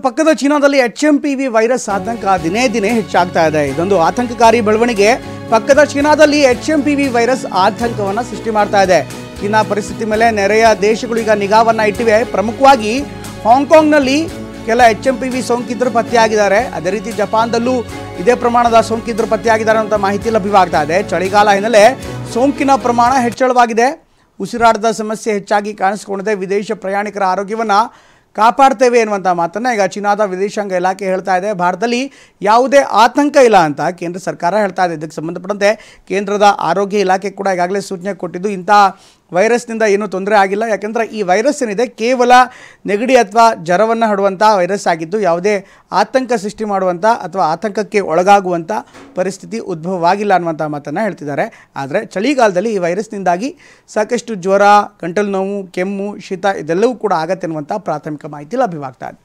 ಪಕ್ಕದ ಚೀನಾದಲ್ಲಿ HMPV virus ಆತಂಕ ದಿನೇ ದಿನೇ ಹೆಚ್ಚಾಗ್ತಾ ಇದೆ. ಇದೊಂದು ಆತಂಕಕಾರಿ ಬೆಳವಣಿಗೆ. ಪಕ್ಕದ ಚೀನಾದಲ್ಲಿ HMPV ವೈರಸ್ ಆತಂಕವನ್ನು ಸೃಷ್ಟಿ ಮಾಡ್ತಾ ಇದೆ. ಚೀನಾ ಪರಿಸ್ಥಿತಿ ಮೇಲೆ ನೆರೆಯ ದೇಶಗಳು ಈಗ ನಿಗಾವನ್ನ ಇಟ್ಟಿವೆ. ಪ್ರಮುಖವಾಗಿ ಹಾಂಗ್ಕಾಂಗ್ನಲ್ಲಿ ಕೆಲ HMPV ಸೋಂಕಿತರು ಪತ್ತೆಯಾಗಿದ್ದಾರೆ. ಅದೇ ರೀತಿ ಜಪಾನ್ದಲ್ಲೂ ಇದೇ ಪ್ರಮಾಣದ ಸೋಂಕಿತರು ಪತ್ತೆಯಾಗಿದ್ದಾರೆ ಅಂತ ಮಾಹಿತಿ ಲಭ್ಯವಾಗ್ತಾ ಇದೆ. ಚಳಿಗಾಲ ಹಿನ್ನೆಲೆ ಸೋಂಕಿನ ಪ್ರಮಾಣ ಹೆಚ್ಚಳವಾಗಿದೆ. ಉಸಿರಾಟದ ಸಮಸ್ಯೆ ಹೆಚ್ಚಾಗಿ ಕಾಣಿಸಿಕೊಂಡಿದೆ. ವಿದೇಶ ಪ್ರಯಾಣಿಕರ ಆರೋಗ್ಯವನ್ನು ಕಾಪಾಡ್ತೇವೆ ಎನ್ನುವಂಥ ಮಾತನ್ನು ಈಗ ಚೀನಾದ ವಿದೇಶಾಂಗ ಇಲಾಖೆ ಹೇಳ್ತಾ ಇದೆ. ಭಾರತದಲ್ಲಿ ಯಾವುದೇ ಆತಂಕ ಇಲ್ಲ ಅಂತ ಕೇಂದ್ರ ಸರ್ಕಾರ ಹೇಳ್ತಾ ಇದೆ. ಇದಕ್ಕೆ ಸಂಬಂಧಪಟ್ಟಂತೆ ಕೇಂದ್ರದ ಆರೋಗ್ಯ ಇಲಾಖೆ ಕೂಡ ಈಗಾಗಲೇ ಸೂಚನೆ ಕೊಟ್ಟಿದ್ದು ಇಂಥ ವೈರಸ್ನಿಂದ ಏನೂ ತೊಂದರೆ ಆಗಿಲ್ಲ. ಯಾಕೆಂದರೆ ಈ ವೈರಸ್ ಏನಿದೆ ಕೇವಲ ನೆಗಡಿ ಅಥವಾ ಜ್ವರವನ್ನು ಹರಡುವಂಥ ವೈರಸ್ ಆಗಿದ್ದು ಯಾವುದೇ ಆತಂಕ ಸೃಷ್ಟಿ ಮಾಡುವಂಥ ಅಥವಾ ಆತಂಕಕ್ಕೆ ಒಳಗಾಗುವಂಥ ಪರಿಸ್ಥಿತಿ ಉದ್ಭವವಾಗಿಲ್ಲ ಅನ್ನುವಂಥ ಮಾತನ್ನು ಹೇಳ್ತಿದ್ದಾರೆ. ಆದರೆ ಚಳಿಗಾಲದಲ್ಲಿ ಈ ವೈರಸ್ನಿಂದಾಗಿ ಸಾಕಷ್ಟು ಜ್ವರ, ಗಂಟಲು ನೋವು, ಕೆಮ್ಮು, ಶೀತ ಇದೆಲ್ಲವೂ ಕೂಡ ಆಗತ್ತೆ ಅನ್ನುವಂಥ ಪ್ರಾಥಮಿಕ ಮಾಹಿತಿ ಲಭ್ಯವಾಗ್ತಾ ಇದೆ.